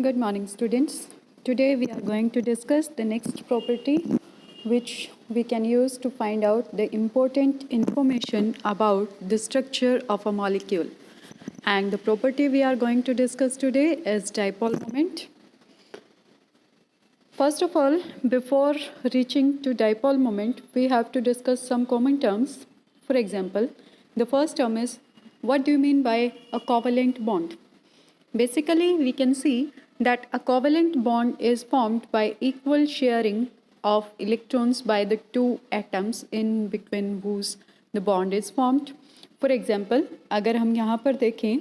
Good morning, students. Today we are going to discuss the next property which we can use to find out the important information about the structure of a molecule. And the property we are going to discuss today is dipole moment. First of all, before reaching to dipole moment, we have to discuss some common terms. For example, the first term is, what do you mean by a covalent bond? Basically, we can see that a covalent bond is formed by equal sharing of electrons by the two atoms in between whose the bond is formed. For example, अगर हम यहाँ पर देखें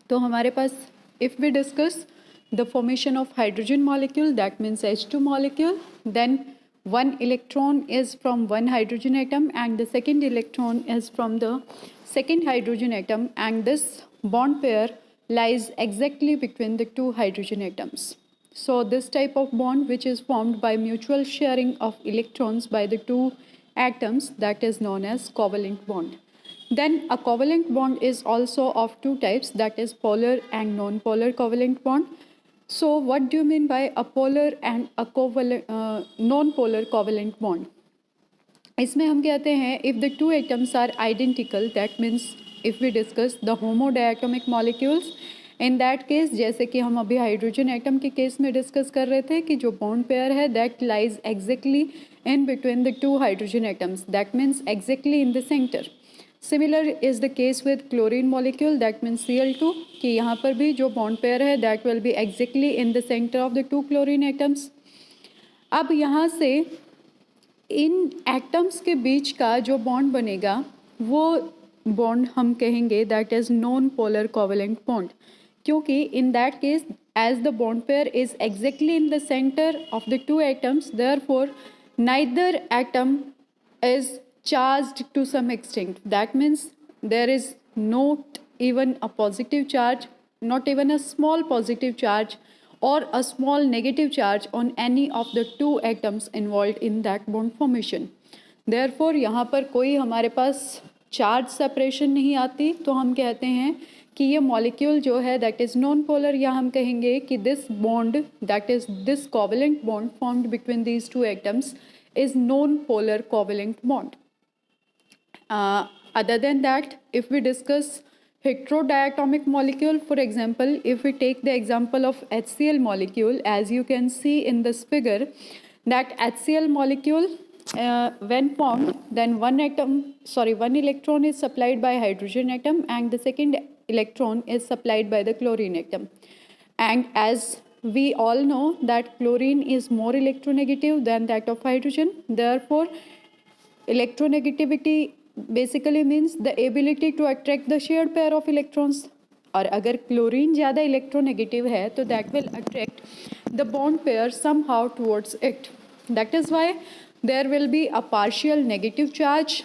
तो हमारे पास if we discuss the formation of hydrogen molecule, that means H2 molecule, then one electron is from one hydrogen atom and the second electron is from the second hydrogen atom, and this bond pair lies exactly between the two hydrogen atoms. So this type of bond, which is formed by mutual sharing of electrons by the two atoms, that is known as covalent bond. Then a covalent bond is also of two types, that is polar and non-polar covalent bond. So what do you mean by a polar and a non-polar covalent bond? इसमें हम कहते हैं if the two atoms are identical, that means if we discuss the homodiatomic molecules, in that case, जैसे कि हम अभी hydrogen atom के case में डिस्कस कर रहे थे कि जो बॉन्ड पेयर है that lies exactly in between the two hydrogen atoms, that means exactly in the center. Similar is the case with chlorine molecule, that means Cl2, कि यहाँ पर भी जो बॉन्ड पेयर है that will be exactly in the center of the two chlorine atoms. अब यहाँ से इन atoms के बीच का जो बॉन्ड बनेगा वो बॉन्ड हम कहेंगे that is non polar covalent bond, क्योंकि in that case as the bond pair is exactly in the centre of the two atoms, therefore neither atom is charged to some extent. That means there is not even a positive charge, not even a small positive charge or a small negative charge on any of the two atoms involved in that bond formation. Therefore यहाँ पर कोई हमारे पास charge separation नहीं आती, तो हम कहते हैं कि ये मॉलिक्यूल जो है दैट इज़ नॉन पोलर, या हम कहेंगे कि this bond that is this covalent bond formed between these two atoms is non polar covalent bond. Other than that, if we discuss heterodiatomic molecule, for example, if we take the example of HCl molecule, as you can see in this figure, that HCl molecule when formed, then one electron is supplied by hydrogen atom and the second electron is supplied by the chlorine atom. And as we all know that chlorine is more electronegative than that of hydrogen, therefore electronegativity basically means the ability to attract the shared pair of electrons. और अगर chlorine ज़्यादा electronegative है तो that will attract the bond pair somehow towards it. That is why there will be a partial negative charge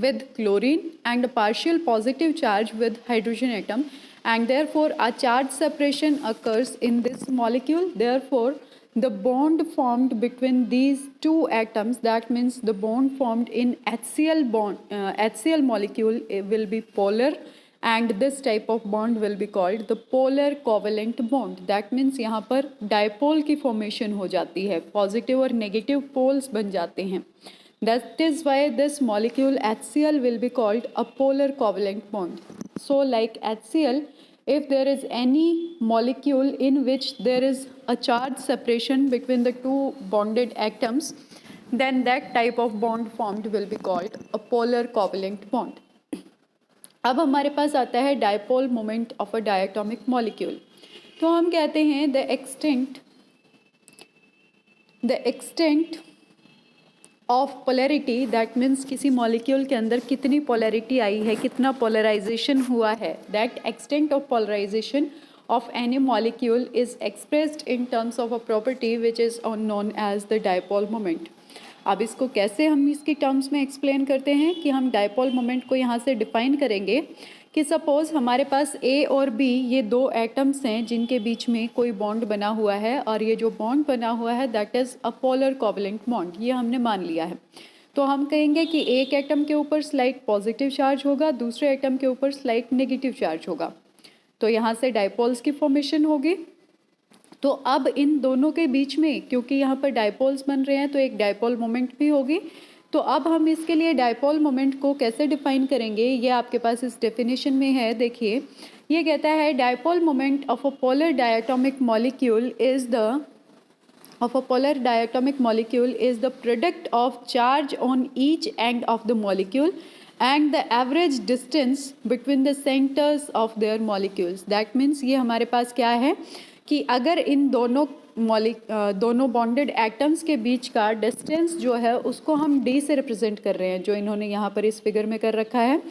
with chlorine and a partial positive charge with hydrogen atom, and therefore a charge separation occurs in this molecule. Therefore the bond formed between these two atoms, that means the bond formed in HCl molecule will be polar, and this type of bond will be called the polar covalent bond. That means यहाँ पर dipole की formation हो जाती है, positive और negative poles बन जाते हैं. That is why this molecule HCl will be called a polar covalent bond. So like HCl, if there is any molecule in which there is a charge separation between the two bonded atoms, then that type of bond formed will be called a polar covalent bond. अब हमारे पास आता है dipole moment of a diatomic molecule. तो हम कहते हैं the extent of polarity, that means किसी molecule के अंदर कितनी पोलैरिटी आई है, कितना पोलराइजेशन हुआ है, that extent of polarisation of any molecule is expressed in terms of a property which is known as the dipole moment. अब इसको कैसे हम इसकी टर्म्स में एक्सप्लेन करते हैं कि हम डायपोल मोमेंट को यहाँ से डिफाइन करेंगे कि सपोज़ हमारे पास ए और बी ये दो एटम्स हैं जिनके बीच में कोई बॉन्ड बना हुआ है, और ये जो बॉन्ड बना हुआ है that is a polar covalent bond, ये हमने मान लिया है. तो हम कहेंगे कि एक एटम के ऊपर स्लाइट पॉजिटिव चार्ज होगा, दूसरे एटम के ऊपर स्लाइट नेगेटिव चार्ज होगा. तो यहाँ से डायपोल्स की फॉर्मेशन होगी. तो अब इन दोनों के बीच में, क्योंकि यहाँ पर डायपोल्स बन रहे हैं, तो एक डायपोल मोमेंट भी होगी। तो अब हम इसके लिए डायपोल मोमेंट को कैसे डिफाइन करेंगे, ये आपके पास इस डेफिनेशन में है। देखिए, ये कहता है dipole moment of a polar diatomic molecule is the product of charge on each end of the molecule and the average distance between the centers of their molecules. That means ये हमारे पास क्या है कि अगर इन दोनों बॉन्डेड एटम्स के बीच का डिस्टेंस जो है उसको हम d से रिप्रेजेंट कर रहे हैं, जो इन्होंने यहाँ पर इस फिगर में कर रखा है,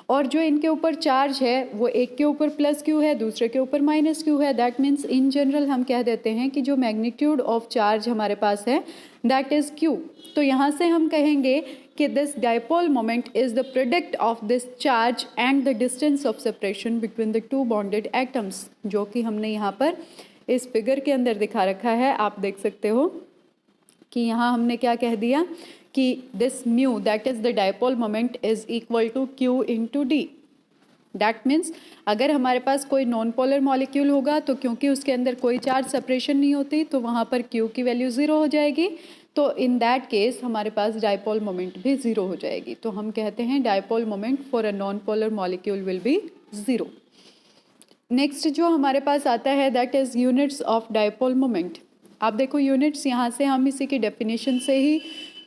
और जो इनके ऊपर चार्ज है वो एक के ऊपर प्लस क्यू है, दूसरे के ऊपर माइनस क्यू है। दैट मीन्स इन जनरल हम कह देते हैं कि जो मैग्नीट्यूड ऑफ चार्ज हमारे पास है दैट इज़ क्यू। तो यहाँ से हम कहेंगे कि this dipole moment is the product of this charge and the distance of separation between the to bonded atoms, जो कि हमने यहाँ पर इस फिगर के अंदर दिखा रखा है। आप देख सकते हो कि यहाँ हमने क्या कह दिया कि this mu that is the dipole moment is equal to Q into D. That means अगर हमारे पास कोई नॉन पोलर मॉलिक्यूल होगा तो क्योंकि उसके अंदर कोई चार्ज सेपरेशन नहीं होती तो वहाँ पर क्यू की वैल्यू ज़ीरो हो जाएगी, तो इन दैट केस हमारे पास डायपोल मोमेंट भी ज़ीरो हो जाएगी। तो हम कहते हैं dipole moment for a non polar molecule will be zero. Next जो हमारे पास आता है that is units of dipole moment. आप देखो यूनिट्स, यहाँ से हम इसी की डेफिनेशन से ही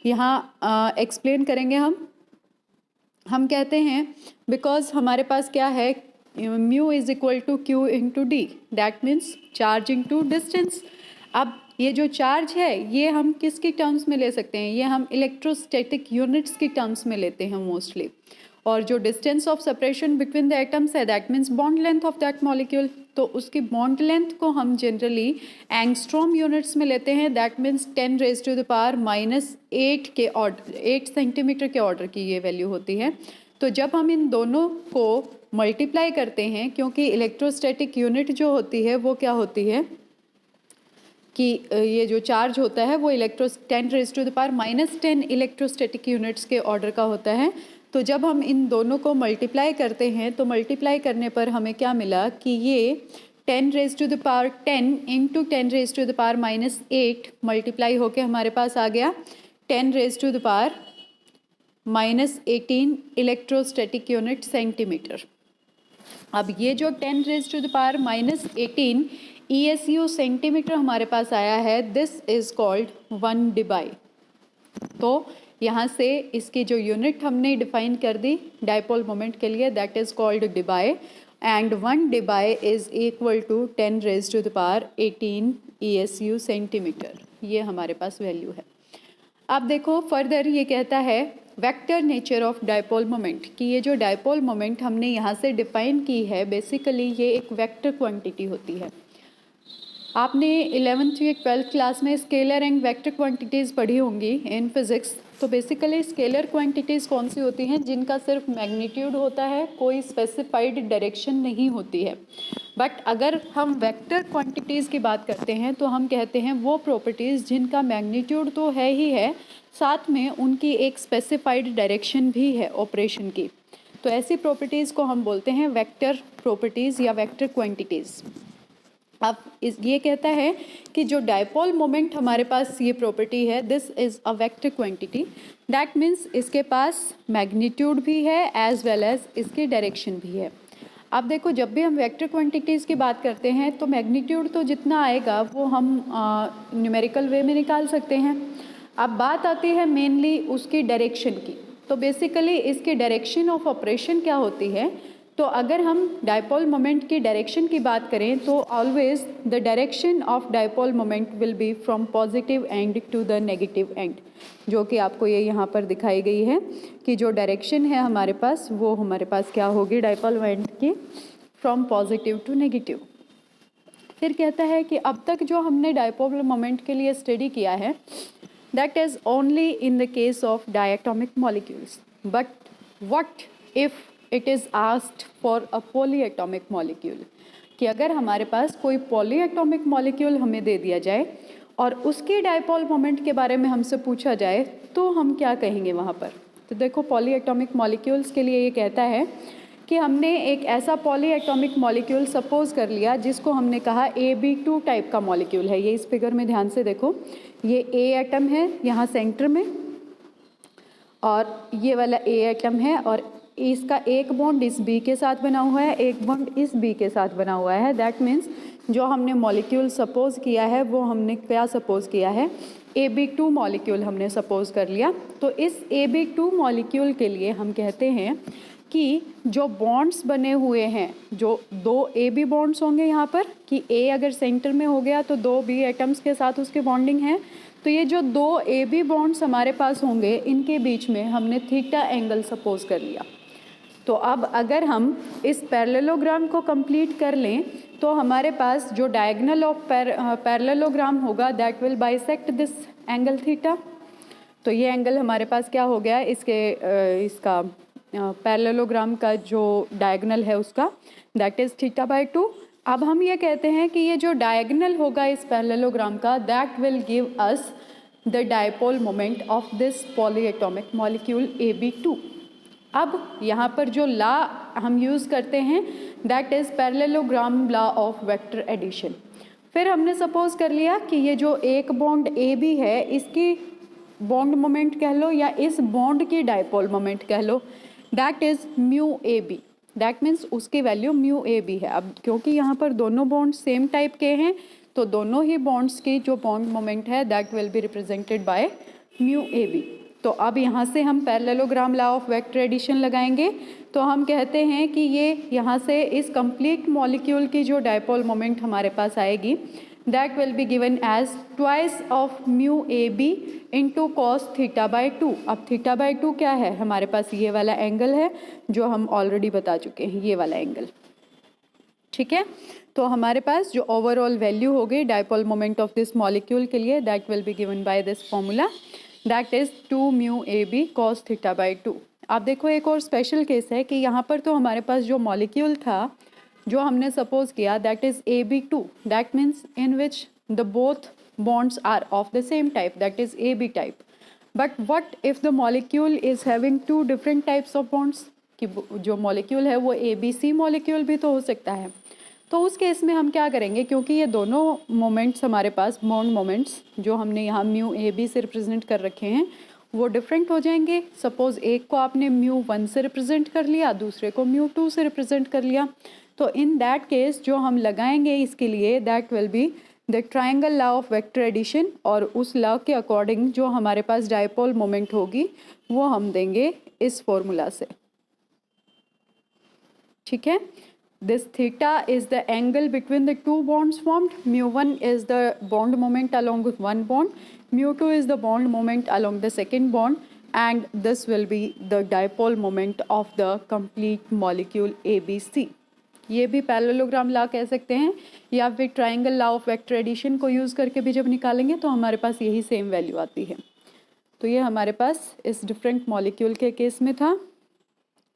यहाँ एक्सप्लेन करेंगे। हम कहते हैं बिकॉज हमारे पास क्या है, mu is equal to Q into D, that means charge into distance. अब ये जो चार्ज है ये हम किसकी टर्म्स में ले सकते हैं, ये हम इलेक्ट्रोस्टैटिक यूनिट्स की टर्म्स में लेते हैं मोस्टली। और जो distance of separation between the atoms है that means bond length of that molecule, तो उसकी बॉन्ड लेंथ को हम जनरली एंगस्ट्रॉम यूनिट्स में लेते हैं। That means 10 raise to the power -8 के ऑर्डर, 8 सेंटीमीटर के ऑर्डर की ये वैल्यू होती है। तो जब हम इन दोनों को मल्टीप्लाई करते हैं, क्योंकि इलेक्ट्रोस्टैटिक यूनिट जो होती है वो क्या होती है कि ये जो चार्ज होता है वो 10 raise to the power -10 electrostatic units के ऑर्डर का होता है। तो जब हम इन दोनों को मल्टीप्लाई करते हैं तो मल्टीप्लाई करने पर हमें क्या मिला कि ये 10 raise to the power 10 into 10 raise to the power -8 multiply होके हमारे पास आ गया 10 raise to the power -18 electrostatic unit centimetre. अब ये जो 10 raise to the power -18 ESU centimetre हमारे पास आया है, दिस इज़ कॉल्ड 1 डिबाई। तो यहाँ से इसकी जो यूनिट हमने डिफाइन कर दी डायपोल मोमेंट के लिए that is called debye, and 1 debye is equal to 10 raise to the power 18 ESU centimetre. ये हमारे पास वैल्यू है। अब देखो फर्दर ये कहता है vector nature of dipole moment, कि ये जो डायपोल मोमेंट हमने यहाँ से डिफाइन की है बेसिकली ये एक वेक्टर क्वांटिटी होती है। आपने 11th या 12th क्लास में स्केलर एंड वेक्टर क्वांटिटीज़ पढ़ी होंगी इन फिज़िक्स। तो बेसिकली स्केलर क्वांटिटीज़ कौन सी होती हैं, जिनका सिर्फ मैग्नीट्यूड होता है, कोई स्पेसिफाइड डायरेक्शन नहीं होती है। बट अगर हम वेक्टर क्वांटिटीज़ की बात करते हैं तो हम कहते हैं वो प्रॉपर्टीज़ जिनका मैग्नीट्यूड तो है ही है, साथ में उनकी एक स्पेसिफाइड डायरेक्शन भी है ऑपरेशन की। तो ऐसी प्रॉपर्टीज़ को हम बोलते हैं वेक्टर प्रॉपर्टीज़ या वेक्टर क्वांटिटीज़। अब ये कहता है कि जो डायपोल मोमेंट हमारे पास ये प्रॉपर्टी है this is a vector quantity, that means इसके पास मैग्नीट्यूड भी है एज वेल एज इसकी डायरेक्शन भी है। अब देखो जब भी हम वेक्टर क्वांटिटीज़ की बात करते हैं तो मैग्नीट्यूड तो जितना आएगा वो हम न्यूमेरिकल वे में निकाल सकते हैं। अब बात आती है मेनली उसकी डायरेक्शन की। तो बेसिकली इसकी डायरेक्शन ऑफ ऑपरेशन क्या होती है, तो अगर हम डायपोल मोमेंट की डायरेक्शन की बात करें तो always the direction of dipole moment will be from positive end to the negative end, जो कि आपको ये यहाँ पर दिखाई गई है कि जो डायरेक्शन है हमारे पास वो हमारे पास क्या होगी डायपोल मोमेंट की, फ्रॉम पॉजिटिव टू नेगेटिव। फिर कहता है कि अब तक जो हमने डायपोल मोमेंट के लिए स्टडी किया है that is only in the case of diatomic molecules, but what if it is asked for a polyatomic molecule, कि अगर हमारे पास कोई पॉलीएटॉमिक मॉलिक्यूल हमें दे दिया जाए और उसके डायपोल मोमेंट के बारे में हमसे पूछा जाए तो हम क्या कहेंगे वहाँ पर। तो देखो पॉलीएटॉमिक मॉलिक्यूल्स के लिए ये कहता है कि हमने एक ऐसा पॉली एटॉमिक मॉलिक्यूल सपोज कर लिया जिसको हमने कहा AB2 टाइप का मॉलिक्यूल है। ये इस फिगर में ध्यान से देखो, ये A एटम है यहाँ सेंटर में और ये वाला A एटम है और इसका एक बॉन्ड इस B के साथ बना हुआ है, एक बॉन्ड इस B के साथ बना हुआ है। दैट मीन्स जो हमने मॉलिक्यूल सपोज किया है वो हमने क्या सपोज किया है, AB2 मॉलिक्यूल हमने सपोज कर लिया। तो इस AB2 मॉलिक्यूल के लिए हम कहते हैं कि जो बॉन्ड्स बने हुए हैं, जो दो AB बॉन्ड्स होंगे यहाँ पर, कि A अगर सेंटर में हो गया तो दो B एटम्स के साथ उसके बॉन्डिंग है, तो ये जो दो AB बॉन्ड्स हमारे पास होंगे इनके बीच में हमने थीटा एंगल सपोज कर लिया। तो अब अगर हम इस पैरेललोग्राम को कंप्लीट कर लें तो हमारे पास जो डायगोनल ऑफ पैरेललोग्राम होगा that will bisect this angle theta. तो ये एंगल हमारे पास क्या हो गया, इसका पैरेललोग्राम का जो डायगोनल है उसका दैट इज़ θ/2। अब हम ये कहते हैं कि ये जो डायगोनल होगा इस पैरेललोग्राम का that will give us the dipole moment of this polyatomic molecule AB2। अब यहाँ पर जो लॉ हम यूज़ करते हैं that is parallelogram law of vector addition. फिर हमने सपोज कर लिया कि ये जो एक बॉन्ड AB है इसकी बॉन्ड मोमेंट कह लो या इस बॉन्ड की डायपोल मोमेंट कह लो, that is μAB। That means उसकी वैल्यू μAB है। अब क्योंकि यहाँ पर दोनों बॉन्ड सेम टाइप के हैं तो दोनों ही बॉन्ड्स की जो बॉन्ड मोमेंट है that will be represented by μAB। तो अब यहाँ से हम parallelogram law of vector addition लगाएंगे तो हम कहते हैं कि ये यहाँ से इस कंप्लीट मॉलिक्यूल की जो डायपोल मोमेंट हमारे पास आएगी that will be given as twice of μAB into cos θ/2। अब θ/2 क्या है, हमारे पास ये वाला एंगल है जो हम ऑलरेडी बता चुके हैं, ये वाला एंगल। ठीक है, तो हमारे पास जो ओवरऑल वैल्यू होगी dipole moment of this molecule के लिए that will be given by this formula that is 2 μAB cos θ/2। आप देखो एक और स्पेशल केस है कि यहाँ पर तो हमारे पास जो मॉलिक्यूल था जो हमने सपोज किया that is AB2, that means in which the both bonds are of the same type, that is AB type. But what if the molecule is having two different types of bonds? कि जो molecule है वो ABC molecule भी तो हो सकता है। तो उस केस में हम क्या करेंगे, क्योंकि ये दोनों मोमेंट्स हमारे पास बॉन्ड मोमेंट्स जो हमने यहाँ μAB से रिप्रेजेंट कर रखे हैं वो डिफरेंट हो जाएंगे। सपोज एक को आपने μ1 से रिप्रेजेंट कर लिया, दूसरे को μ2 से रिप्रेजेंट कर लिया, तो इन दैट केस जो हम लगाएंगे इसके लिए that will be the triangle law of vector addition, और उस लॉ के अकॉर्डिंग जो हमारे पास डायपोल मोमेंट होगी वो हम देंगे इस फॉर्मूला से। ठीक है, this theta is the angle between the two bonds formed, μ1 is the bond moment along with one bond, μ2 is the bond moment along the second bond, and this will be the dipole moment of the complete molecule ABC। ये भी parallelogram law कह सकते हैं या फिर triangle law of vector addition को use करके भी जब निकालेंगे तो हमारे पास यही सेम वैल्यू आती है। तो ये हमारे पास इस डिफरेंट मॉलिक्यूल के केस में था।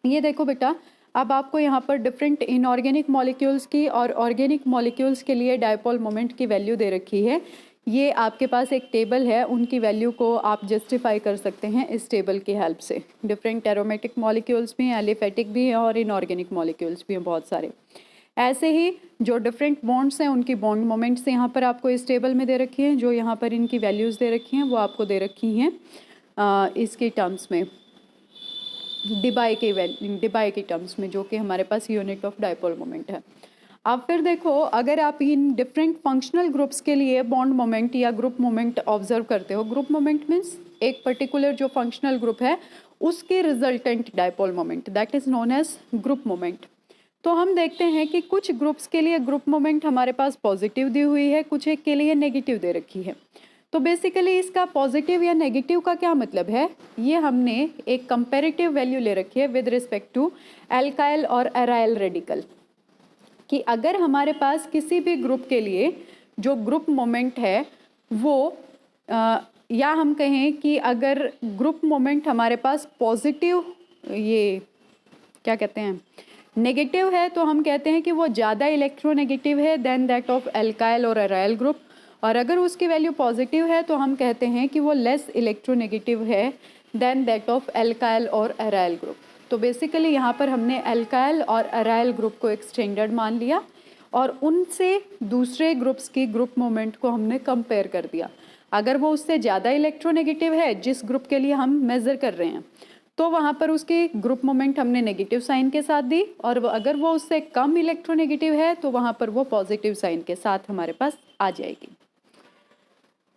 ये देखो बेटा, अब आपको यहाँ पर डिफरेंट इनऑर्गेनिक मॉलिक्यूल्स की और ऑर्गेनिक मॉलिक्यूल्स के लिए डायपोल मोमेंट की वैल्यू दे रखी है। ये आपके पास एक टेबल है, उनकी वैल्यू को आप जस्टिफाई कर सकते हैं इस टेबल की हेल्प से। डिफरेंट एरोमेटिक मॉलिक्यूल्स भी हैं, एलिफेटिक भी हैं और इनऑर्गेनिक मॉलिक्यूल्स भी हैं बहुत सारे। ऐसे ही जो डिफरेंट बॉन्ड्स हैं उनकी बॉन्ड मोमेंट्स यहाँ पर आपको इस टेबल में दे रखी हैं। जो यहाँ पर इनकी वैल्यूज़ दे रखी हैं वो आपको दे रखी हैं इसकी टर्म्स में, डिबाई के टर्म्स में, जो कि हमारे पास यूनिट ऑफ डायपोल मोमेंट है। अब फिर देखो, अगर आप इन डिफरेंट फंक्शनल ग्रुप्स के लिए बॉन्ड मोमेंट या ग्रुप मोमेंट ऑब्जर्व करते हो, ग्रुप मोमेंट मीन्स एक पर्टिकुलर जो फंक्शनल ग्रुप है उसके resultant dipole moment that is known age group moment. तो हम देखते हैं कि कुछ ग्रुप्स के लिए ग्रुप मोमेंट हमारे पास पॉजिटिव दी हुई है, कुछ एक के लिए नेगेटिव दे रखी है। तो बेसिकली इसका पॉजिटिव या नेगेटिव का क्या मतलब है, ये हमने एक कंपैरेटिव वैल्यू ले रखी है विद रिस्पेक्ट टू एल्काइल और एराइल रेडिकल, कि अगर हमारे पास किसी भी ग्रुप के लिए जो ग्रुप मोमेंट है वो या हम कहें कि अगर ग्रुप मोमेंट हमारे पास पॉजिटिव, ये क्या कहते हैं, नेगेटिव है, तो हम कहते हैं कि वो ज़्यादा इलेक्ट्रोनेगेटिव है देन दैट ऑफ एल्काइल और एराइल ग्रुप, और अगर उसकी वैल्यू पॉजिटिव है तो हम कहते हैं कि वो लेस इलेक्ट्रोनेगेटिव है देन दैट ऑफ एल्काइल और एराइल ग्रुप। तो बेसिकली यहाँ पर हमने एल्काइल और अराइल ग्रुप को एक स्टैंडर्ड मान लिया और उनसे दूसरे ग्रुप्स की ग्रुप मोमेंट को हमने कंपेयर कर दिया। अगर वो उससे ज़्यादा इलेक्ट्रोनेगेटिव है जिस ग्रुप के लिए हम मेज़र कर रहे हैं, तो वहाँ पर उसकी ग्रुप मोमेंट हमने नेगेटिव साइन के साथ दी, और अगर वो उससे कम इलेक्ट्रोनेगेटिव है तो वहाँ पर वो पॉजिटिव साइन के साथ हमारे पास आ जाएगी।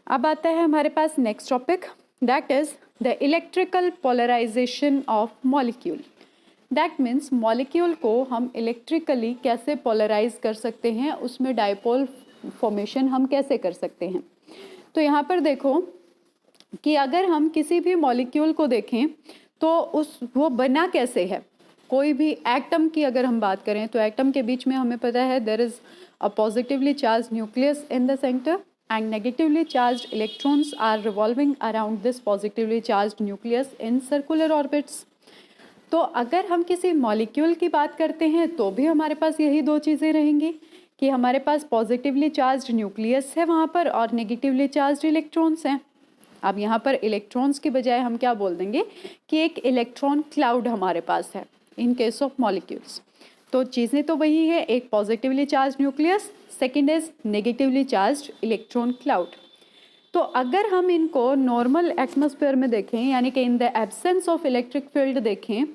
अब आता है हमारे पास next topic, that is the electrical polarisation of molecule. That means molecule को हम इलेक्ट्रिकली कैसे पोलराइज कर सकते हैं, उसमें डायपोल फॉर्मेशन हम कैसे कर सकते हैं। तो यहाँ पर देखो कि अगर हम किसी भी मॉलिक्यूल को देखें तो वो बना कैसे है। कोई भी एटम की अगर हम बात करें तो एटम के बीच में हमें पता है there is a positively charge nucleus in the centre and negatively charged electrons are revolving around this positively charged nucleus in circular orbits। तो अगर हम किसी मॉलिक्यूल की बात करते हैं तो भी हमारे पास यही दो चीज़ें रहेंगी कि हमारे पास पॉजिटिवली चार्ज्ड न्यूक्लियस है वहाँ पर और नेगेटिवली चार्ज्ड इलेक्ट्रॉन्स हैं। अब यहाँ पर इलेक्ट्रॉन्स की बजाय हम क्या बोल देंगे कि एक इलेक्ट्रॉन क्लाउड हमारे पास है इन केस ऑफ मॉलिक्यूल्स। तो चीज़ें तो वही है, एक positively charge nucleus, second is negatively charge electron cloud. तो अगर हम इनको नॉर्मल एटमॉस्फेयर में देखें यानी कि in the absence of electric field देखें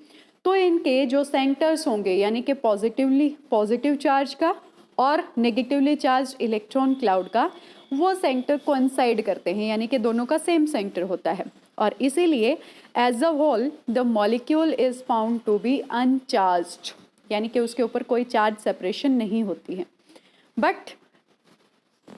तो इनके जो सेंटर्स होंगे यानी कि पॉजिटिव चार्ज का और नेगेटिवली चार्ज इलेक्ट्रॉन क्लाउड का, वो सेंटर कोइंसाइड करते हैं यानी कि दोनों का सेम सेंटर होता है, और इसीलिए as a whole the molecule is found to be uncharged, यानी कि उसके ऊपर कोई चार्ज सेपरेशन नहीं होती है। बट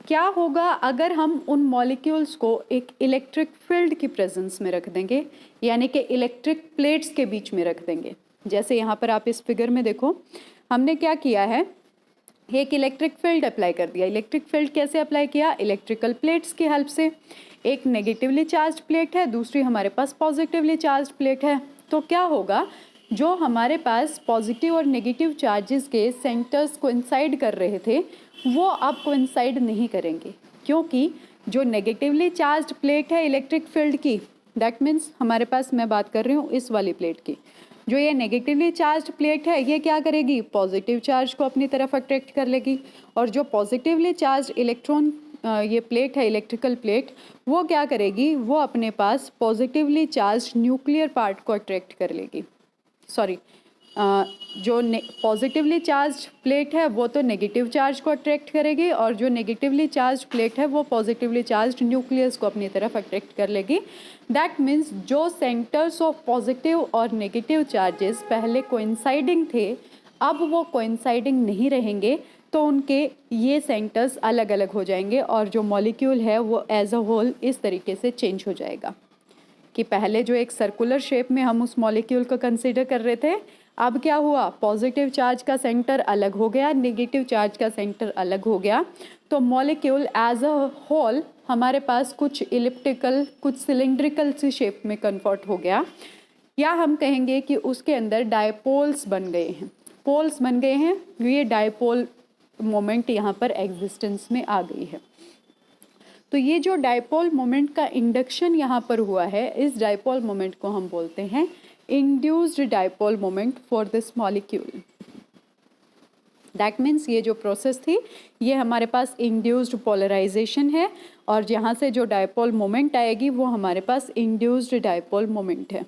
क्या होगा अगर हम उन मॉलिक्यूल्स को एक इलेक्ट्रिक फील्ड की प्रेजेंस में रख देंगे, यानी कि इलेक्ट्रिक प्लेट्स के बीच में रख देंगे। जैसे यहाँ पर आप इस फिगर में देखो, हमने क्या किया है, एक इलेक्ट्रिक फील्ड अप्लाई कर दिया। इलेक्ट्रिक फील्ड कैसे अप्लाई किया, इलेक्ट्रिकल प्लेट्स की हेल्प से। एक नेगेटिवली चार्ज प्लेट है, दूसरी हमारे पास पॉजिटिवली चार्ज प्लेट है। तो क्या होगा, जो हमारे पास पॉजिटिव और नेगेटिव चार्जेस के सेंटर्स कोइंसाइड कर रहे थे वो अब कोइंसाइड नहीं करेंगे, क्योंकि जो नेगेटिवली चार्ज्ड प्लेट है इलेक्ट्रिक फील्ड की, दैट मीन्स हमारे पास, मैं बात कर रही हूँ इस वाली प्लेट की, जो ये नेगेटिवली चार्ज्ड प्लेट है ये क्या करेगी, पॉजिटिव चार्ज को अपनी तरफ अट्रैक्ट कर लेगी, और जो पॉजिटिवली चार्ज्ड इलेक्ट्रॉन ये प्लेट है इलेक्ट्रिकल प्लेट, वो क्या करेगी, वो अपने पास पॉजिटिवली चार्ज्ड न्यूक्लियर पार्ट को अट्रैक्ट कर लेगी। सॉरी, जो पॉजिटिवली चार्ज प्लेट है वो तो नेगेटिव चार्ज को अट्रैक्ट करेगी, और जो नेगेटिवली चार्ज प्लेट है वो पॉजिटिवली चार्ज न्यूक्लियस को अपनी तरफ अट्रैक्ट कर लेगी। दैट मीन्स जो सेंटर्स ऑफ पॉजिटिव और नेगेटिव चार्जेस पहले कोइंसाइडिंग थे अब वो कोइंसाइडिंग नहीं रहेंगे, तो उनके ये सेंटर्स अलग अलग हो जाएंगे और जो मॉलिक्यूल है वो एज अ होल इस तरीके से चेंज हो जाएगा कि पहले जो एक सर्कुलर शेप में हम उस मॉलिक्यूल को कंसीडर कर रहे थे, अब क्या हुआ, पॉजिटिव चार्ज का सेंटर अलग हो गया, नेगेटिव चार्ज का सेंटर अलग हो गया। तो मॉलिक्यूल एज अ होल हमारे पास कुछ इलिप्टिकल, कुछ सिलिंड्रिकल सी शेप में कन्वर्ट हो गया, या हम कहेंगे कि उसके अंदर डायपोल्स बन गए हैं, पोल्स बन गए हैं। ये डायपोल मोमेंट यहाँ पर एग्जिस्टेंस में आ गई है। तो ये जो डायपोल मोमेंट का इंडक्शन यहाँ पर हुआ है, इस डायपोल मोमेंट को हम बोलते हैं induced dipole moment for this molecule. That means ये जो प्रोसेस थी ये हमारे पास इंड्यूस्ड पोलराइजेशन है, और जहाँ से जो डायपोल मोमेंट आएगी वो हमारे पास इंड्यूस्ड डायपोल मोमेंट है।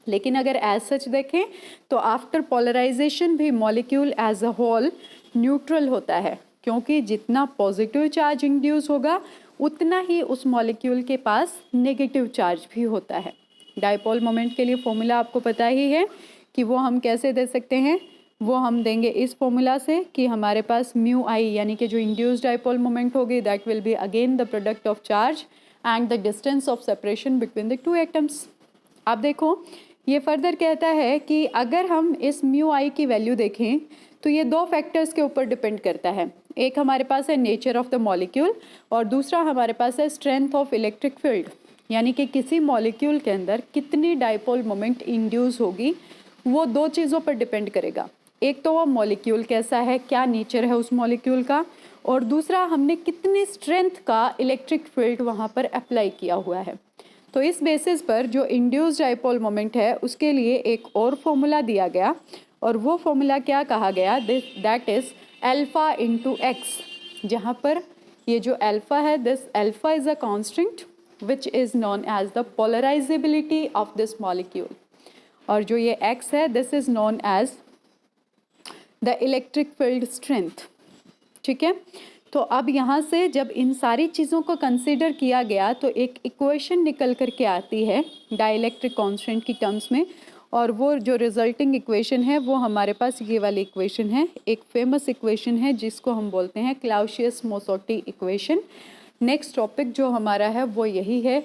लेकिन अगर एज सच देखें तो आफ्टर पोलराइजेशन भी molecule as a whole neutral होता है, क्योंकि जितना पॉजिटिव चार्ज इंड्यूस होगा उतना ही उस मॉलिक्यूल के पास नेगेटिव चार्ज भी होता है। डायपोल मोमेंट के लिए फॉर्मूला आपको पता ही है कि वो हम कैसे दे सकते हैं, वो हम देंगे इस फॉर्मूला से कि हमारे पास म्यू आई यानी कि जो इंड्यूस्ड डायपोल मोमेंट होगी that will be again the product of charge and the distance of separation between the two atoms. आप देखो ये फर्दर कहता है कि अगर हम इस म्यू आई की वैल्यू देखें तो ये दो फैक्टर्स के ऊपर डिपेंड करता है। एक हमारे पास है नेचर ऑफ द मॉलिक्यूल और दूसरा हमारे पास है स्ट्रेंथ ऑफ इलेक्ट्रिक फील्ड, यानी कि किसी मॉलिक्यूल के अंदर कितनी डायपोल मोमेंट इंड्यूस होगी वो दो चीज़ों पर डिपेंड करेगा। एक तो वो मॉलिक्यूल कैसा है, क्या नेचर है उस मॉलिक्यूल का, और दूसरा हमने कितनी स्ट्रेंथ का इलेक्ट्रिक फील्ड वहाँ पर अप्लाई किया हुआ है। तो इस बेसिस पर जो इंड्यूस्ड डाइपोल मोमेंट है उसके लिए एक और फॉर्मूला दिया गया, और वो फॉर्मूला क्या कहा गया, that is alpha into X, जहाँ पर ये जो अल्फा है, this alpha is a constant which is known as the polarisability of this molecule, और जो ये एक्स है this is known as the electric field strength. ठीक है, तो अब यहाँ से जब इन सारी चीज़ों को कंसीडर किया गया तो एक इक्वेशन निकल कर के आती है डाइलेक्ट्रिक कांस्टेंट की टर्म्स में, और वो जो रिजल्टिंग इक्वेशन है वो हमारे पास ये वाली इक्वेशन है, एक फेमस इक्वेशन है जिसको हम बोलते हैं क्लाउसियस-मोसोटी इक्वेशन। नेक्स्ट टॉपिक जो हमारा है वो यही है,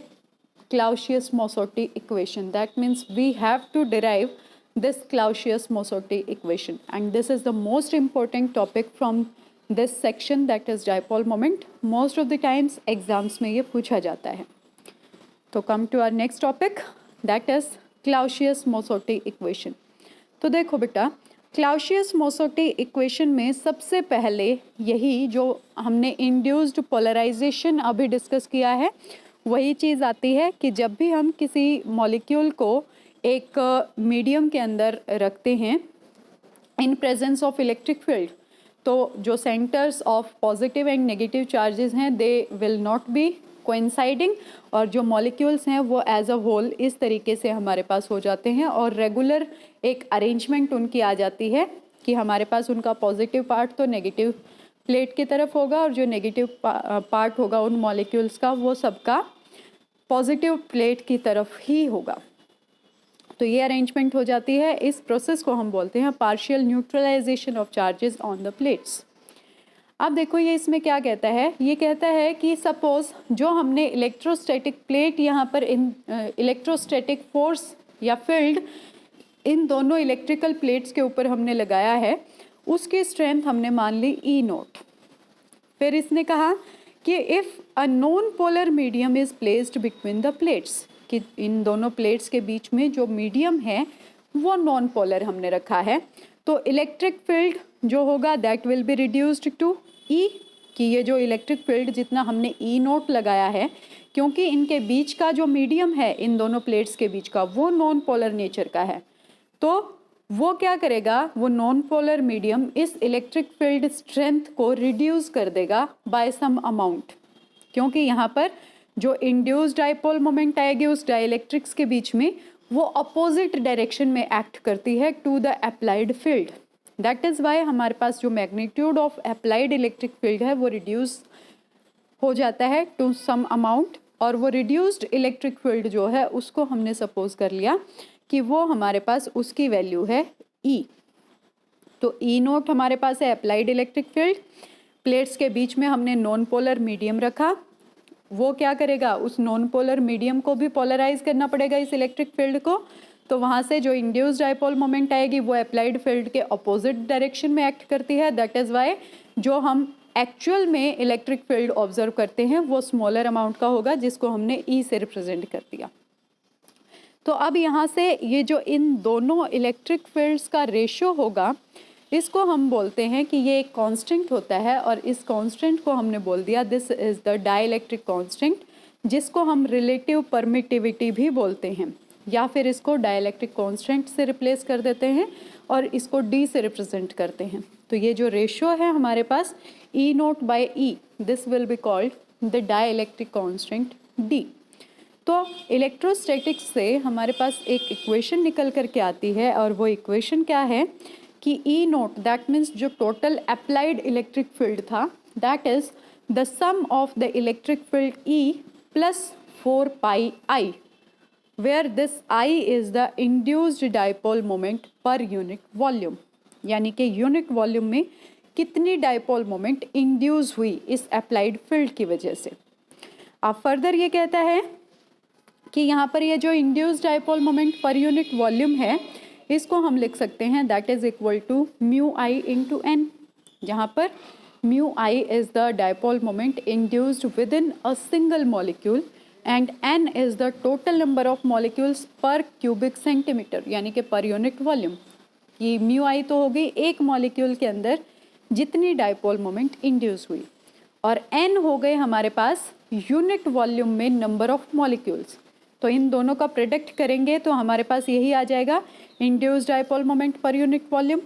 Clausius Mosotti equation. That means we have to derive this Clausius-Mosotti equation, and this is the most important topic from this section, that is dipole moment. Most of the times exams में ये पूछा जाता है। तो come to our next topic, that is Clausius-Mosotti equation. तो देखो बेटा, Clausius-Mosotti equation में सबसे पहले यही जो हमने induced polarization अभी डिस्कस किया है वही चीज़ आती है कि जब भी हम किसी मॉलिक्यूल को एक मीडियम के अंदर रखते हैं in presence of electric field, तो जो centres of positive and negative charges हैं they will not be coinciding, और जो मॉलिक्यूल्स हैं वो एज अ होल इस तरीके से हमारे पास हो जाते हैं, और रेगुलर एक अरेंजमेंट उनकी आ जाती है कि हमारे पास उनका पॉजिटिव पार्ट तो नेगेटिव प्लेट की तरफ होगा, और जो नेगेटिव पार्ट होगा उन मॉलिक्यूल्स का वो सबका पॉजिटिव प्लेट की तरफ ही होगा। तो ये अरेंजमेंट हो जाती है, इस प्रोसेस को हम बोलते हैं partial neutralisation of charges on the plates. अब देखो ये इसमें क्या कहता है, ये कहता है कि सपोज जो हमने इलेक्ट्रोस्टैटिक प्लेट यहाँ पर इन इलेक्ट्रोस्टैटिक फोर्स या फील्ड इन दोनों इलेक्ट्रिकल प्लेट्स के ऊपर हमने लगाया है, उसकी स्ट्रेंथ हमने मान ली ई नोट। फिर इसने कहा कि if a non polar medium is placed between the plates, कि इन दोनों प्लेट्स के बीच में जो मीडियम है वो नॉन पोलर हमने रखा है, तो इलेक्ट्रिक फील्ड जो होगा that will be reduced to E, कि ये जो इलेक्ट्रिक फील्ड जितना हमने ई नोट लगाया है, क्योंकि इनके बीच का जो मीडियम है इन दोनों प्लेट्स के बीच का वो नॉन पोलर नेचर का है, तो वो क्या करेगा, वो नॉन पोलर मीडियम इस इलेक्ट्रिक फील्ड स्ट्रेंथ को रिड्यूस कर देगा बाय सम अमाउंट, क्योंकि यहाँ पर जो इंड्यूस्ड डाइपोल मोमेंट आएगी उस डाइलेक्ट्रिक्स के बीच में वो अपोजिट डायरेक्शन में एक्ट करती है to the applied field. That is why हमारे पास जो magnitude of applied electric field है वो रिड्यूस हो जाता है टू सम अमाउंट, और वो रिड्यूस्ड इलेक्ट्रिक फील्ड जो है उसको हमने सपोज कर लिया कि वो हमारे पास उसकी वैल्यू है ई। तो ई नोट हमारे पास है अप्लाइड इलेक्ट्रिक फील्ड, प्लेट्स के बीच में हमने नॉन पोलर मीडियम रखा, वो क्या करेगा, उस नॉन पोलर मीडियम को भी पोलराइज करना पड़ेगा इस इलेक्ट्रिक फील्ड को, तो वहाँ से जो इंड्यूस्ड डाइपोल मोमेंट आएगी वो अप्लाइड फील्ड के अपोजिट डायरेक्शन में एक्ट करती है। दैट इज़ वाई जो हम एक्चुअल में इलेक्ट्रिक फील्ड ऑब्जर्व करते हैं वो स्मॉलर अमाउंट का होगा, जिसको हमने ई से रिप्रेजेंट कर दिया। तो अब यहाँ से ये जो इन दोनों इलेक्ट्रिक फील्ड्स का रेशियो होगा इसको हम बोलते हैं कि ये एक कांस्टेंट होता है, और इस कांस्टेंट को हमने बोल दिया this is the dielectric constant, जिसको हम रिलेटिव परमिटिविटी भी बोलते हैं, या फिर इसको डाइलेक्ट्रिक कांस्टेंट से रिप्लेस कर देते हैं और इसको डी से रिप्रेजेंट करते हैं। तो ये जो रेशियो है हमारे पास E naught by E, this will be called the dielectric constant D. तो इलेक्ट्रोस्टैटिक्स से हमारे पास एक इक्वेशन निकल करके आती है, और वो इक्वेशन क्या है कि ई नोट दैट मीन्स जो टोटल अप्लाइड इलेक्ट्रिक फील्ड था that is the sum of the electric field E plus 4 pi I, where this I is the induced dipole moment पर यूनिट वॉल्यूम, यानी कि unit volume में कितनी dipole moment induce हुई इस applied field की वजह से। अब फर्दर ये कहता है कि यहाँ पर ये जो इंड्यूस्ड डाइपोल मोमेंट पर यूनिट वॉल्यूम है इसको हम लिख सकते हैं that is equal to mu I into N, जहाँ पर mu I is the dipole moment induced within a single molecule and N is the total number of molecules पर क्यूबिक सेंटीमीटर, यानी कि पर यूनिट वॉल्यूम। ये mu I तो हो गई एक मॉलिक्यूल के अंदर जितनी डाइपोल मोमेंट इंड्यूस हुई, और एन हो गए हमारे पास यूनिट वॉल्यूम में नंबर ऑफ मॉलिक्यूल्स। तो तो इन दोनों का प्रोडक्ट करेंगे तो हमारे पास यही आ जाएगा, इंड्यूस्ड डाइपोल मोमेंट पर यूनिट वॉल्यूम।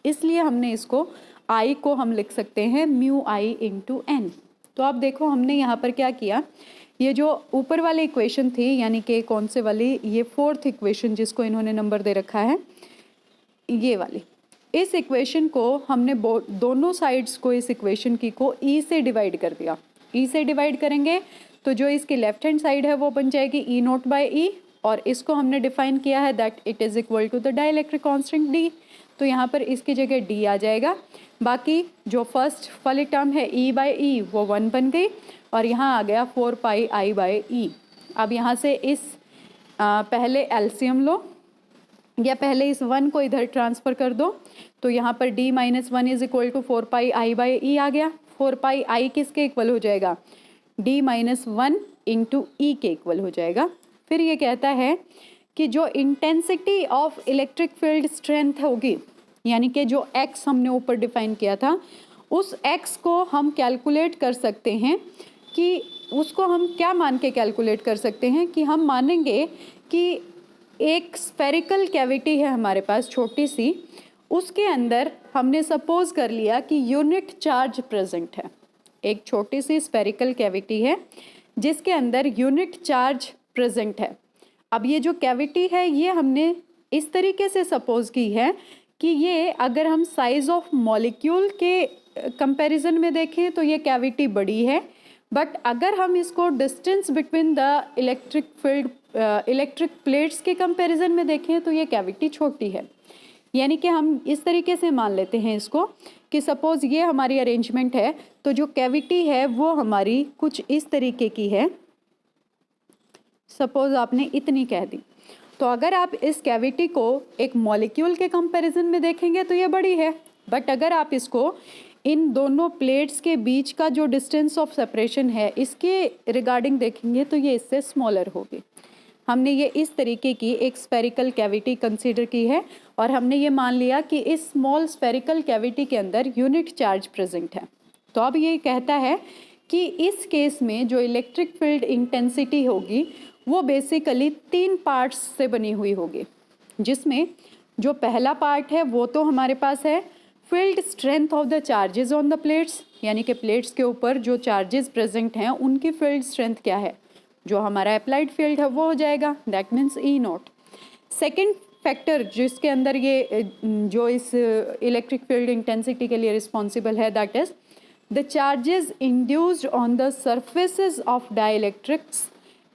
इसलिए हमने इसको I को हम लिख सकते हैं म्यू आई इंटू एन। तो आप देखो हमने यहाँ पर क्या किया, ये जो ऊपर वाली इक्वेशन थी यानी कि कौन से वाली, ये फोर्थ इक्वेशन जिसको इन्होंने नंबर दे रखा है, ये वाली, इस इक्वेशन को हमने दोनों साइड्स को इस इक्वेशन की को E से डिवाइड कर दिया। E से डिवाइड करेंगे तो जो इसकी लेफ्ट हैंड साइड है वो बन जाएगी E नोट बाय E, और इसको हमने डिफाइन किया है that it is equal to the dielectric constant D। तो यहाँ पर इसकी जगह D आ जाएगा। बाकी जो फर्स्ट वाली टर्म है E बाय E वो 1 बन गई, और यहाँ आ गया 4 पाई I बाय E। अब यहाँ से इस पहले एलसीएम लो, या पहले इस 1 को इधर ट्रांसफ़र कर दो, तो यहाँ पर D minus 1 is equal to 4 pi I by E आ गया। 4 पाई I किसके इक्वल हो जाएगा, D माइनस 1 इंटू E के इक्वल हो जाएगा। फिर ये कहता है कि जो intensity of electric field strength होगी, यानी कि जो X हमने ऊपर डिफाइन किया था, उस X को हम कैलकुलेट कर सकते हैं कि उसको हम क्या मान के कैलकुलेट कर सकते हैं कि हम मानेंगे कि एक स्फेरिकल कैविटी है हमारे पास छोटी सी, उसके अंदर हमने सपोज कर लिया कि यूनिट चार्ज प्रेजेंट है। एक छोटी सी स्फेरिकल कैविटी है जिसके अंदर यूनिट चार्ज प्रेजेंट है। अब ये जो कैविटी है ये हमने इस तरीके से सपोज की है कि ये अगर हम साइज ऑफ मॉलिक्यूल के कंपैरिजन में देखें तो ये कैविटी बड़ी है, बट अगर हम इसको distance between the electric plates के कंपैरिजन में देखें तो ये कैविटी छोटी है। यानी कि हम इस तरीके से मान लेते हैं इसको कि सपोज़ ये हमारी अरेंजमेंट है, तो जो कैविटी है वो हमारी कुछ इस तरीके की है। सपोज़ आपने इतनी कह दी, तो अगर आप इस कैविटी को एक मॉलिक्यूल के कंपैरिजन में देखेंगे तो ये बड़ी है, बट अगर आप इसको इन दोनों प्लेट्स के बीच का जो डिस्टेंस ऑफ सेपरेशन है इसके रिगार्डिंग देखेंगे तो ये इससे स्मॉलर होगी। हमने ये इस तरीके की एक स्फेरिकल कैविटी कंसीडर की है और हमने ये मान लिया कि इस स्मॉल स्फेरिकल कैविटी के अंदर यूनिट चार्ज प्रेजेंट है। तो अब ये कहता है कि इस केस में जो इलेक्ट्रिक फील्ड इंटेंसिटी होगी वो बेसिकली 3 पार्ट्स से बनी हुई होगी, जिसमें जो पहला पार्ट है वो तो हमारे पास है field strength of the charges on the plates, यानी कि प्लेट्स के ऊपर जो चार्जेस प्रेजेंट हैं उनकी फील्ड स्ट्रेंथ क्या है, जो हमारा अप्लाइड फील्ड है वो हो जाएगा, that means E not. Second factor जिसके अंदर ये जो इस इलेक्ट्रिक फील्ड इंटेंसिटी के लिए रिस्पॉन्सिबल है, that is the charges induced on the surfaces of dielectrics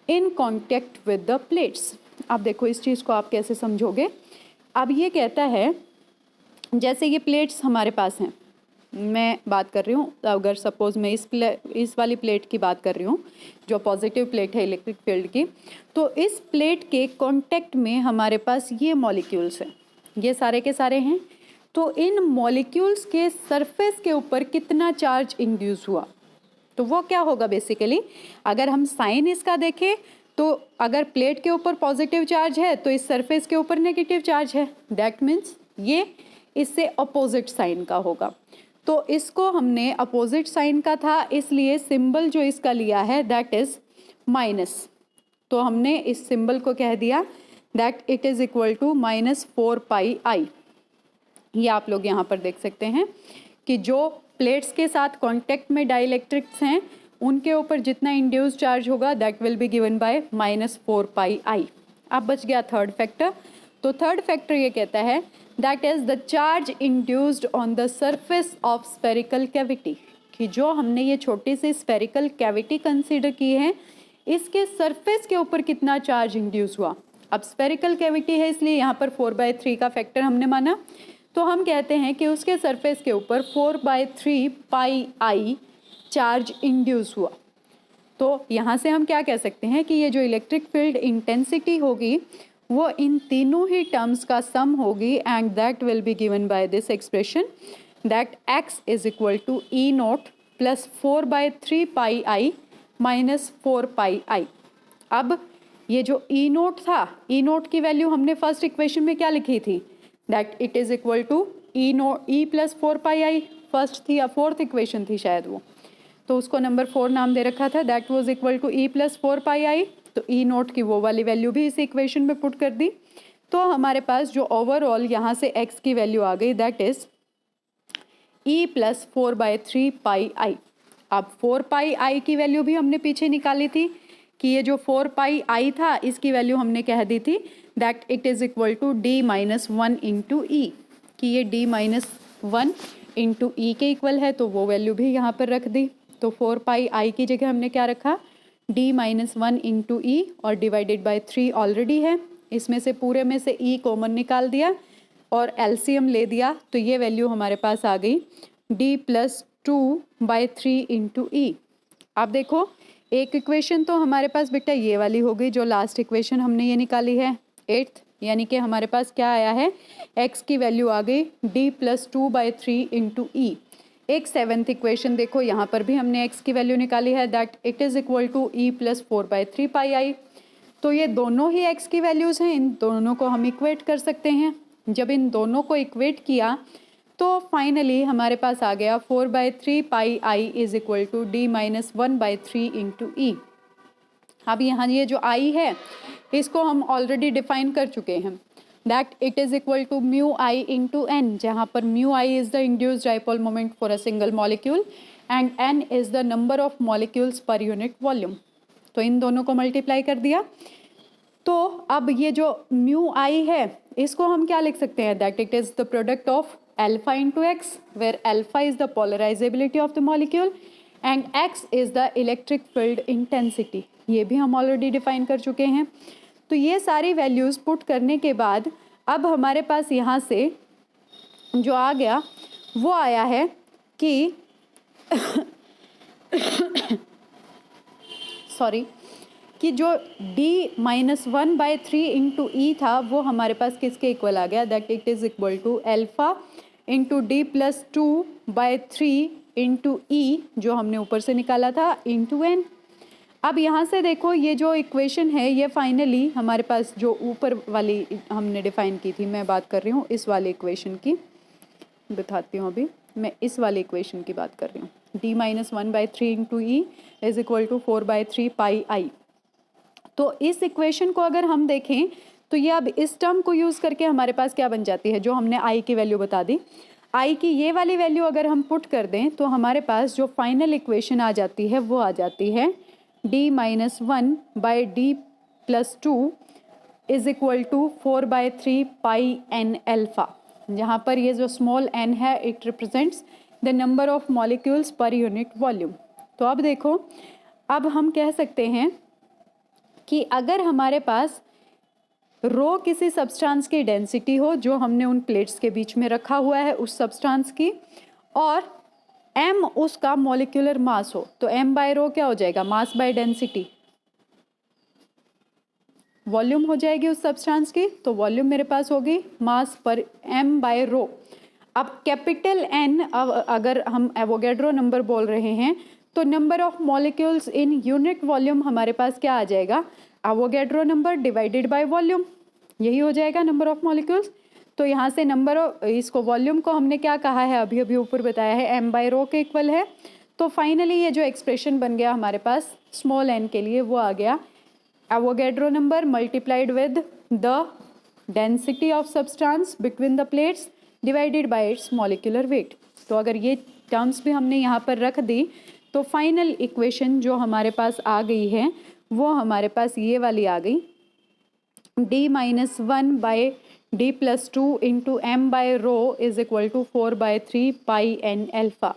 in contact with the plates. अब देखो इस चीज़ को आप कैसे समझोगे। अब ये कहता है जैसे ये प्लेट्स हमारे पास हैं, मैं बात कर रही हूँ, अगर सपोज़ मैं इस वाली प्लेट की बात कर रही हूँ जो पॉजिटिव प्लेट है इलेक्ट्रिक फील्ड की, तो इस प्लेट के कांटेक्ट में हमारे पास ये मॉलिक्यूल्स हैं, ये सारे के सारे हैं। तो इन मॉलिक्यूल्स के सरफेस के ऊपर कितना चार्ज इंड्यूस हुआ, तो वो क्या होगा बेसिकली, अगर हम साइन इसका देखें तो अगर प्लेट के ऊपर पॉजिटिव चार्ज है तो इस सरफेस के ऊपर नेगेटिव चार्ज है, दैट मीन्स ये इससे अपोजिट साइन का होगा। तो इसको हमने अपोजिट साइन का था इसलिए सिंबल जो इसका लिया है दैट इज़ माइनस। तो हमने इस सिंबल को कह दिया that it is equal to -4 pi I. ये आप लोग यहाँ पर देख सकते हैं कि जो प्लेट्स के साथ कांटेक्ट में डाइलेक्ट्रिक्स हैं उनके ऊपर जितना इंड्यूस चार्ज होगा that will be given bye -4 pi I. अब बच गया थर्ड फैक्टर। तो थर्ड फैक्टर ये कहता है that is the charge induced on the surface of spherical cavity, कि जो हमने ये छोटी सी स्फेरिकल कैविटी कंसीडर की है इसके सरफेस के ऊपर कितना चार्ज इंड्यूस हुआ। अब स्फेरिकल कैविटी है इसलिए यहाँ पर 4/3 का फैक्टर हमने माना, तो हम कहते हैं कि उसके सरफेस के ऊपर 4/3 पाई आई चार्ज इंड्यूस हुआ। तो यहाँ से हम क्या कह सकते हैं कि ये जो इलेक्ट्रिक फील्ड इंटेंसिटी होगी वो इन तीनों ही टर्म्स का सम होगी and that will be given by this expression that x is equal to E naught plus 4/3 pi I minus 4 pi I. अब ये जो ई नोट था, ई नोट की वैल्यू हमने फर्स्ट इक्वेशन में क्या लिखी थी, that it is equal to E plus 4 pi I, first थी या फोर्थ इक्वेशन थी शायद वो, तो उसको नंबर 4 नाम दे रखा था, that was equal to E plus 4 pi I. तो ई नोट की वो वाली वैल्यू भी इस इक्वेशन में पुट कर दी। तो हमारे पास जो ओवरऑल यहाँ से एक्स की वैल्यू आ गई, that is E plus 4/3 pi I. अब 4 पाई आई की वैल्यू भी हमने पीछे निकाली थी कि ये जो 4 पाई आई था इसकी वैल्यू हमने कह दी थी that it is equal to d minus 1 into E, कि ये d माइनस 1 इंटू ई के इक्वल है, तो वो वैल्यू भी यहाँ पर रख दी। तो 4 पाई आई की जगह हमने क्या रखा, d माइनस 1 इंटू ई, और डिवाइडेड बाई 3 ऑलरेडी है, इसमें से पूरे में से e कॉमन निकाल दिया और एलसीएम ले दिया, तो ये वैल्यू हमारे पास आ गई d प्लस 2/3 इंटू ई। अब देखो एक इक्वेशन तो हमारे पास बेटा ये वाली हो गई, जो लास्ट इक्वेशन हमने ये निकाली है 8th, यानी कि हमारे पास क्या आया है, x की वैल्यू आ गई d प्लस 2/3 इंटू ई। एक 7th इक्वेशन देखो, यहाँ पर भी हमने x की वैल्यू निकाली है that it is equal to E plus 4/3 pi I. तो ये दोनों ही x की वैल्यूज़ हैं, इन दोनों को हम इक्वेट कर सकते हैं। जब इन दोनों को इक्वेट किया तो फाइनली हमारे पास आ गया 4/3 pi I is equal to d minus 1/3 into E. अब यहाँ ये जो i है इसको हम ऑलरेडी डिफाइन कर चुके हैं that it is equal to mu I into N, जहाँ पर mu I is the induced dipole moment for a single molecule and N is the number of molecules per unit volume. तो इन दोनों को multiply कर दिया, तो अब ये जो म्यू आई है इसको हम क्या लिख सकते हैं, that it is the product of alpha into x, where alpha is the polarizability of the molecule and x is the electric field intensity। ये भी हम ऑलरेडी डिफाइन कर चुके हैं। तो ये सारी वैल्यूज़ पुट करने के बाद अब हमारे पास यहाँ से जो आ गया वो आया है कि सॉरी कि जो d माइनस 1/3 इंटू ई था वो हमारे पास किसके इक्वल आ गया, that it is equal to alpha into d plus 2/3 into E, जो हमने ऊपर से निकाला था, इंटू एन। अब यहाँ से देखो ये जो इक्वेशन है ये फाइनली हमारे पास जो ऊपर वाली हमने डिफाइन की थी, मैं बात कर रही हूँ इस वाली इक्वेशन की, बताती हूँ अभी मैं इस वाली इक्वेशन की बात कर रही हूँ, d minus 1/3 into E is equal to 4/3 pi I. तो इस इक्वेशन को अगर हम देखें तो ये अब इस टर्म को यूज़ करके हमारे पास क्या बन जाती है, जो हमने आई की वैल्यू बता दी, आई की ये वाली वैल्यू अगर हम पुट कर दें तो हमारे पास जो फाइनल इक्वेशन आ जाती है वो आ जाती है d minus 1/d plus 2 is equal to 4/3 pi N alpha, जहाँ पर ये जो स्मॉल n है it represents the number of molecules per unit volume. तो अब देखो, अब हम कह सकते हैं कि अगर हमारे पास रो किसी सब्सटेंस की डेंसिटी हो जो हमने उन प्लेट्स के बीच में रखा हुआ है उस सब्सटेंस की, और m उसका मॉलिक्यूलर मास हो, तो m बाय रो क्या हो जाएगा, मास बाय डेंसिटी, वॉल्यूम हो जाएगी उस सब्सटेंस की, तो वॉल्यूम मेरे पास होगी मास पर m बाय रो। अब कैपिटल N, अगर हम एवोगैड्रो नंबर बोल रहे हैं तो number of molecules in unit volume हमारे पास क्या आ जाएगा, Avogadro number divided by volume, यही हो जाएगा नंबर ऑफ मॉलिक्यूल्स। तो यहाँ से नंबर ऑफ, इसको वॉल्यूम को हमने क्या कहा है, अभी अभी ऊपर बताया है, m बाय रो के इक्वल है। तो फाइनली ये जो एक्सप्रेशन बन गया हमारे पास स्मॉल n के लिए वो आ गया Avogadro number multiplied with the density of substance between the plates divided by it's molecular weight. तो अगर ये टर्म्स भी हमने यहाँ पर रख दी तो फाइनल इक्वेशन जो हमारे पास आ गई है वो हमारे पास ये वाली आ गई, d minus 1/d plus 2 into m by rho is equal to 4/3 pi N alpha,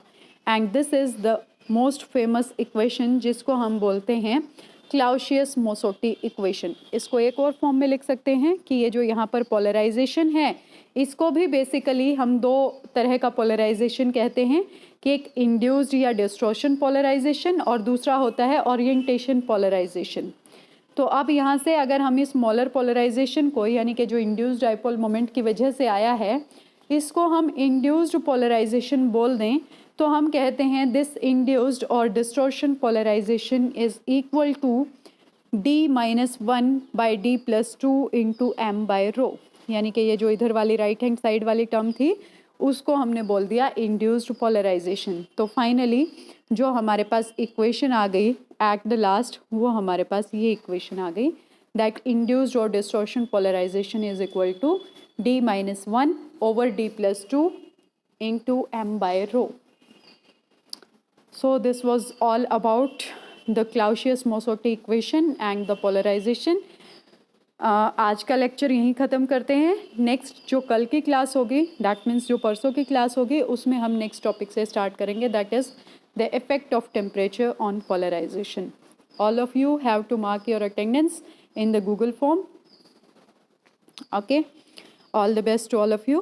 and this is the most famous equation जिसको हम बोलते हैं क्लाउसियस मोसोटी इक्वेशन। इसको एक और फॉर्म में लिख सकते हैं कि ये जो यहाँ पर पोलराइजेशन है इसको भी बेसिकली हम दो तरह का पोलराइजेशन कहते हैं, कि एक इंड्यूस्ड या डिस्टॉर्शन पोलराइजेशन और दूसरा होता है ओरिएंटेशन पोलराइजेशन। तो अब यहाँ से अगर हम इस मोलर पोलराइजेशन को, यानी कि जो इंड्यूस्ड डाइपोल मोमेंट की वजह से आया है, इसको हम इंड्यूस्ड पोलराइजेशन बोल दें तो हम कहते हैं दिस इंड्यूस्ड और distortion polarisation is equal to d minus 1/d plus 2 into m by rho, यानी कि ये जो इधर वाली राइट हैंड साइड वाली टर्म थी उसको हमने बोल दिया इंड्यूस्ड पोलराइजेशन। तो फाइनली जो हमारे पास इक्वेशन आ गई एट द लास्ट, वो हमारे पास ये इक्वेशन आ गई दैट इंड्यूस्ड और distortion polarisation is equal to d-1 over d+2 into m by rho. So this was all about the Clausius-Mosotty equation and the polarization. आज का लेक्चर यहीं ख़त्म करते हैं। नेक्स्ट जो कल की क्लास होगी, दैट मीन्स जो परसों की क्लास होगी, उसमें हम नेक्स्ट टॉपिक से स्टार्ट करेंगे, that is the effect of temperature on polarisation. All of you have to mark your attendance in the Google form. Okay. All the best to all of you.